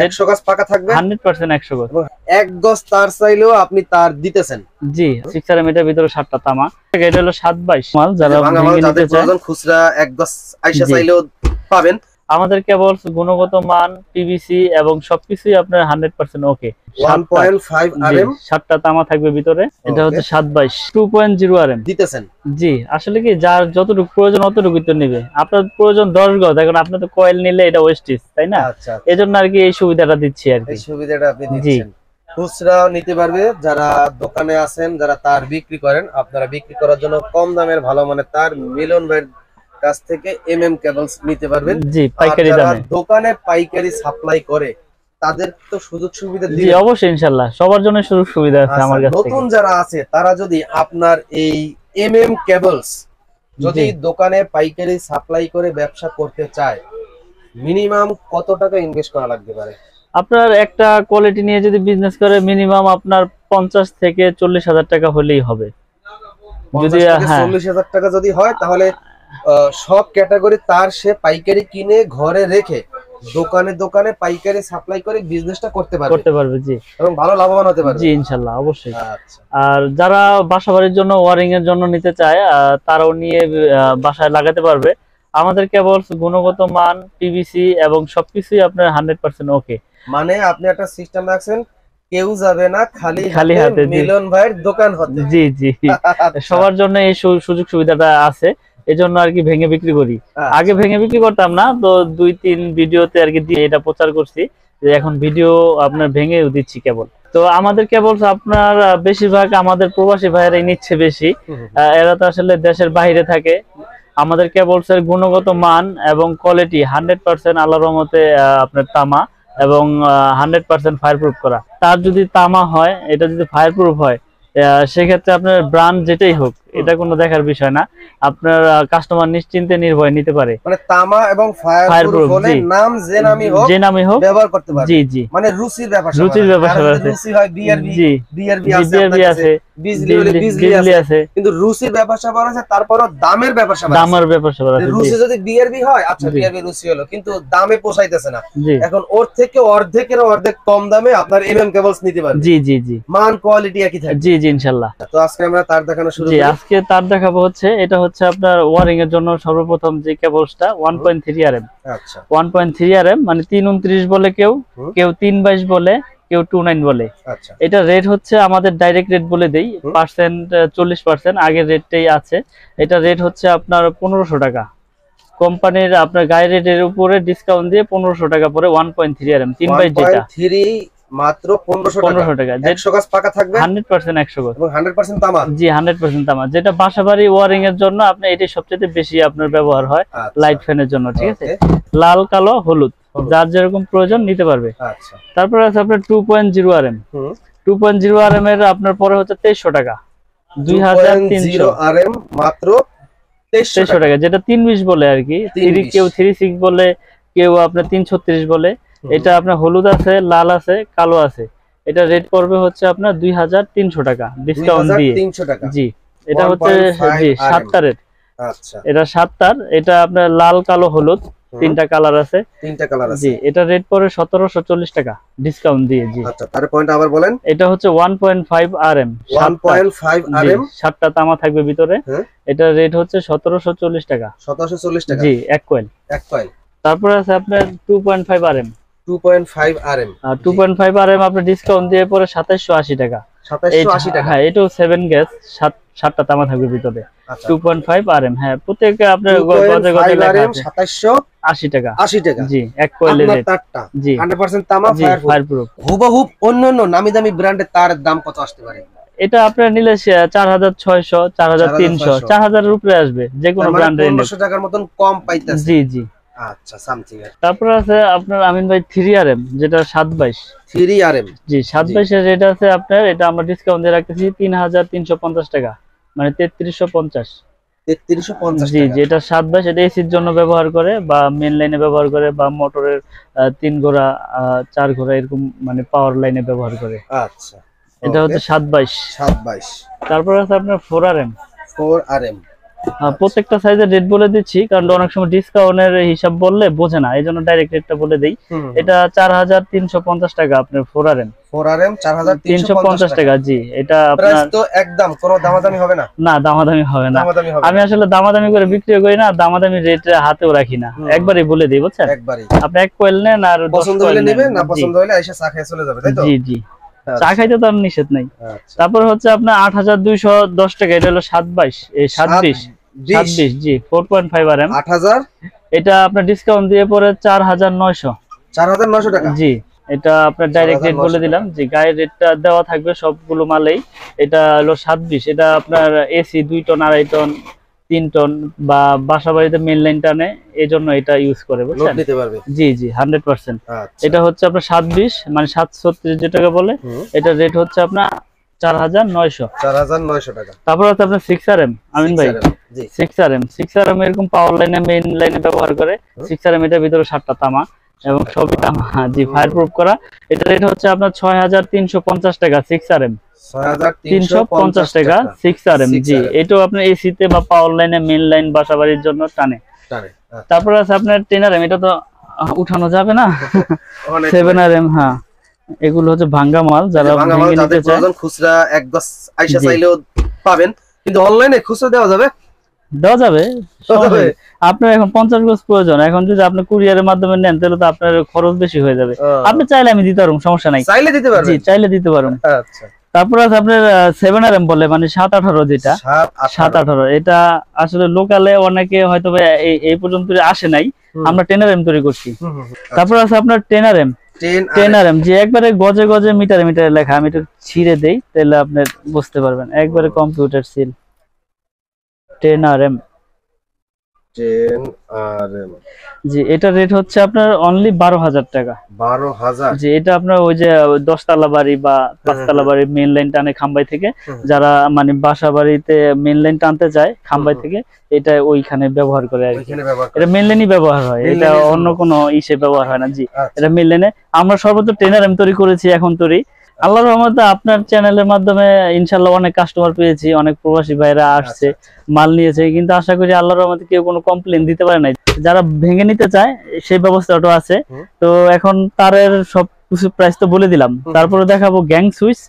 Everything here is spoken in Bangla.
100 গজ পাকা থাকবে 100% 100 গজ। এক গজ তার চাইলেও আপনি তার দিতেছেন। জি 6RM এর ভিতরে 7টা তামা। এটা হলো 7/22 মাল, যারা যাদের প্রয়োজন খুচরা এক গজ আইসা চাইলেও পাবেন। আমাদের কেবল গুণগত মান, পিভিসি এবং সবকিছুই আপনার 100% ওকে। 1.5 RM 7টা তামা থাকবে ভিতরে। এটা হচ্ছে 7/22 2.0 RM দিতেছেন। জি আসলে কি যার যতটুকু প্রয়োজন অতটুকুই তো নেবে। আপনার প্রয়োজন 10 গজ, এখন আপনি তো কয়েল নিলে এটা ওয়েস্টেজ, তাই না? এজন্য আর কি এই সুবিধাটা দিচ্ছি আর কি। এই সুবিধাটা আপনি দিচ্ছেন। খুচরা নিতে পারবে যারা দোকানে আছেন, যারা তার বিক্রি করেন, আপনারা বিক্রি করার জন্য কম দামের ভালো মানের তার মিলন ভাইয়ের কাছ থেকে MM কেবলস নিতে পারবেন। জি পাইকারি দামে। দোকানে পাইকারি সাপ্লাই করে তাদের তো সুযোগ সুবিধা দিবেন। জি অবশ্যই ইনশাআল্লাহ সবার জন্য সুযোগ সুবিধা আছে আমার কাছে। নতুন যারা আছে তারা যদি আপনার এই MM কেবলস যদি দোকানে পাইকারি সাপ্লাই করে ব্যবসা করতে চায়, মিনিমাম কত টাকা ইনভেস্ট করা লাগতে পারে? আপনার একটা কোয়ালিটি নিয়ে যদি বিজনেস করে মিনিমাম আপনার 50 থেকে 40,000 টাকা হলেই হবে। যদি 40,000 টাকা যদি হয় তাহলে সব ক্যাটাগরি তার সে পাইকারি কিনে ঘরে রেখে দোকানে দোকানে পাইকারি সাপ্লাই করে বিজনেসটা করতে পারবে। জি এবং ভালো লাভবান হতে পারবে। জি ইনশাআল্লাহ অবশ্যই। আর যারা বাসাবাড়ির জন্য ওয়ারিং এর জন্য নিতে চায় তারাও নিয়ে বাসায় লাগাতে পারবে। আমাদের কেবল গুণগত মান, পিভিসি এবং সবকিছুই আপনার 100% ওকে। মানে আপনি একটা সিস্টেম রাখছেন, কেউ যাবে না খালি হাতে মিলন ভাইয়ের দোকান হতে। জি জি সবার জন্য এই সুযোগ সুবিধাটা আছে, এজন্য আর কি ভেঙে বিক্রি করি। আগে ভেঙে বিক্রি করতাম না, তো 2-3 ভিডিওতে আর কি দিয়ে এটা প্রচার করছি যে এখন ভিডিও আপনার ভেঙে দিচ্ছি কেবল। তো আমাদের কেবল আপনার বেশিরভাগ আমাদের প্রবাসী ভাইয়েরাই নিচ্ছে বেশি। এরা তো আসলে দেশের বাইরে থাকে। আমাদের কেবলসের গুণগত মান এবং কোয়ালিটি 100% আল্লাহর রহমতে আপনার তামা এবং 100% ফায়ারপ্রুফ করা। তার যদি তামা হয়, এটা যদি ফায়ারপ্রুফ হয়, সেক্ষেত্রে আপনার ব্র্যান্ড যেটাই হোক এটা কোনো দেখার বিষয় না, আপনার কাস্টমার নিশ্চিন্তে নির্ভয়ে নিতে পারে। মানে তামা এবং ফায়ারপ্রুফ হলে নাম যে নামই হোক ব্যবহার করতে পারবে। জি জি মানে রুচির ব্যাপার আছে। রুচি হয় বিআরবি আছে, বিজলি হলে বিজলি আছে, কিন্তু রুচির ব্যাপার আছে। তারপরও দামের ব্যাপার আছে। রুচি যদি বিআরবি হয়, আচ্ছা বিআরবি রুচি হলো, কিন্তু দামে পোষাইতেছে না, এখন ওর থেকে অর্ধেকের অর্ধেক কম দামে আপনার MM কেবলস নিতে পারবে। জি জি জি মান কোয়ালিটি একই থাকবে। জি জি ইনশাআল্লাহ। তো আজকে আমরা তার দেখানো শুরু করি। আজকে তার দেখাবো হচ্ছে, এটা হচ্ছে আপনার ওয়ারিং এর জন্য সর্বপ্রথম যে কেবলসটা 1.3 RM। আচ্ছা 1.3 RM মানে 329 বলে কেউ 322 বলে, কেউ 29 বলে। আচ্ছা এটা রেট হচ্ছে আমাদের ডাইরেক্ট রেট বলে দেই, পার্সেন্ট 40% আগের রেটটাই আছে। এটা রেট হচ্ছে আপনার 1500 টাকা। কোম্পানির আপনার গায়ে রেটের উপরে ডিসকাউন্ট দিয়ে 1500 টাকা পরে 1.3 RM 322 যেটা মাত্র 1500 টাকা। 100 গজ পাকা থাকবে 100% 100 গজ এবং 100% তামা। জি 100% তামা, যেটা বাসাবাড়ি ওয়ারিং এর জন্য আপনি এটাই সবচেয়ে বেশি আপনার ব্যবহার হয়। লাইট ফ্যানের জন্য, ঠিক আছে? লাল, কালো, হলুদ যার যেরকম প্রয়োজন নিতে পারবে। আচ্ছা তারপর আছে আপনার 2.0 RM। 2.0 RM এর আপনার পরে হচ্ছে 2300 টাকা। 2300 RM মাত্র 2300 টাকা, যেটা 320 বলে আর কি। কেউ 36 বলে, কেউ আপনার 336 বলে। এটা আপনার হলুদ আছে, লাল আছে, কালো আছে। এটা রেট পড়বে হচ্ছে আপনার 2300 টাকা ডিসকাউন্ট দিয়ে। 300 টাকা। জি এটা হচ্ছে জি 7টার। আচ্ছা এটা 7টার। এটা আপনার লাল, কালো, হলুদ তিনটা কালার আছে। জি এটা রেট পড়ে 1740 টাকা ডিসকাউন্ট দিয়ে। জি আচ্ছা তার পয়েন্ট আবার বলেন। এটা হচ্ছে 1.5 RM। 1.5 RM 7টা তামা থাকবে ভিতরে। এটা রেট হচ্ছে 1740 টাকা। 1740 টাকা। জি এক কয়েল। তারপরে আছে আপনার 2.5 RM। 2.5 RM 2.5 RM আপনি ডিসকাউন্ট দিয়ে পরে 2780 টাকা। 2780 টাকা। হ্যাঁ এটাও 7 গ্যাস, 7টা তামা থাকবে ভিতরে। 2.5 RM হ্যাঁ প্রত্যেকটা আপনার গজে গজে লেখা আছে 2780 টাকা। 80 টাকা জি এক কয়েলের রেট। জি 100% তামা ফায়ারপ্রুফ। হুবহু অন্যান্য নামি দামি ব্র্যান্ডের তার দাম কত আসতে পারে? এটা আপনার নিলে 4600, 4300, 4000 এর উপরে আসবে যে কোনো ব্র্যান্ডের। 1500 টাকার মতন কম পাইতেছে। জি জি আচ্ছা সামথিং। তারপর আছে আপনার আমিন ভাই 3 RM, যেটা 722। 3 RM জি 722 এর রেট আছে আপনার। এটা আমরা ডিসকাউন্ট দিয়ে রাখতেছি 3350 টাকা, মানে 3350। 3350 জি জি এটা 722। এটা এসির জন্য ব্যবহার করে বা মেন লাইনে ব্যবহার করে বা মোটরের 3 ঘোড়া 4 ঘোড়া এরকম মানে পাওয়ার লাইনে ব্যবহার করে। আচ্ছা এটা হচ্ছে 722। তারপর আছে আপনার 4 RM। 4 RM প্রত্যেকটা সাইজের রেট বলে দিচ্ছি, কারণ অনেক সময় ডিসকাউন্টের হিসাব বললে বোঝে না, এই জন্য ডাইরেক্ট রেটটা বলে দেই। এটা 4350 টাকা আপনার 4RM 4350 টাকা। জি, এটা আপনার তো একদম কোনো দামাদামি হবে না? না, দামাদামি হবে না। আমি আসলে দামাদামি করে বিক্রি করি না, দামাদামি রেট হাতেও রাখি না, একবারই বলে দিই, বুঝছেন? একবারই আপনি এক কয়েল নেন, আর পছন্দ হলে নেবেন, না পছন্দ হলে এসে চা খেয়ে চলে যাবে, তাই তো? জি জি, চা খাইতে তো আর নিষেধ নাই। তারপর হচ্ছে আপনার 8210 টাকা, এটা হলো 27 26 জি 4.5 RM 8000। এটা আপনার ডিসকাউন্ট দিয়ে পরে 4900 টাকা। জি, এটা আপনার ডাইরেক্ট রেট বলে দিলাম। জি, গায়ের রেটটা দেওয়া থাকবে সবগুলো মালেই। এটা হলো 27, এটা আপনার এসি 2 টন 2.5 টন 3 টন বা বাসা বাড়িতে মেইন লাইন টানে, এই জন্য এটা ইউজ করে, বুঝছেন? জি জি 100%। এটা হচ্ছে আপনার 27 মানে 736 যে টাকা বলে, এটা রেট হচ্ছে আপনার 4900 টাকা। তারপর হচ্ছে আপনার 6RM আমিন ভাই, 6RM এরকম পাওয়ার লাইনে মেইন লাইনে ব্যবহার করে। 6RM এটার ভিতরে 7টা তামা এবং সবই তামা। জি, ফায়ার প্রুফ করা। এটা রেট হচ্ছে আপনার 6350 টাকা 6RM 6350 টাকা 6RM। জি, এটাও আপনার এসি তে বা পাওয়ার লাইনে মেইন লাইন বাসাবাড়ির জন্য টানে। তারপর আছে আপনার 10RM, এটা তো উঠানো যাবে না। 7RM, হ্যাঁ, এগুলো হচ্ছে ভাঙ্গা মাল, যারা ভেঙে নিতে চায় খুচরা এক গজ আইসা চাইলেও পাবেন, কিন্তু অনলাইনে খুচরা দেওয়া যাবে? দেওয়া যাবে। আপনার এখন 50 গজ প্রয়োজন, এখন যদি আপনি কুরিয়ারের মাধ্যমে নেন তাহলে তো আপনার খরচ বেশি হয়ে যাবে। আপনি চাইলে আমি দিতে পারবো, সমস্যা নাই, চাইলে দিতে পারবেন। জি, চাইলে দিতে পারবেন। আচ্ছা। তারপর আছে আপনার 7RM বলে, মানে 718, যেটা 718, এটা আসলে লোকালে অনেকে হয়তো এই পর্যন্ত আসে নাই, আমরা 10RM তৈরি করছি। তারপর আছে আপনার 10RM, যে একবারে গজে গজে মিটারে মিটারে লেখা, আমি একটু ছিঁড়ে দেই তাহলে আপনি বুঝতে পারবেন, একবারে কম্পিউটার সিল 10RM। জি, এটা রেট হচ্ছে আপনার অনলি 12000 টাকা। 12000? জি, এটা আপনার ওই যে 10 তলা বাড়ি বা 5 তলা বাড়ি মেইন লাইন টানে খাম্বাই থেকে, যারা মানে বাসা বাড়িতে মেইন লাইন টানতে যায় খাম্বাই থেকে, এটা ওইখানে ব্যবহার করে আর কি। এটা মেইন লাইনই ব্যবহার হয়, এটা অন্য কোনো ইসে ব্যবহার হয় না। জি, এটা মেইন লাইনে আমরা সর্বোচ্চ 10RM তৈরি করেছি এখন তৈরি। আল্লাহর রহমতে আপনার চ্যানেলের মাধ্যমে ইনশাআল্লাহ অনেক কাস্টমার পেয়েছি, অনেক প্রবাসী ভাইরা আসছে, মাল নিয়েছে, কিন্তু আশা করি আল্লাহর রহমতে কেউ কোনো কমপ্লেইন দিতে পারে নাই। যারা ভেঙে নিতে চায় সেই ব্যবস্থাটা আছে। তো এখন তারের সব কিছু প্রাইস তো বলে দিলাম, তারপরে দেখাবো গ্যাং সুইচ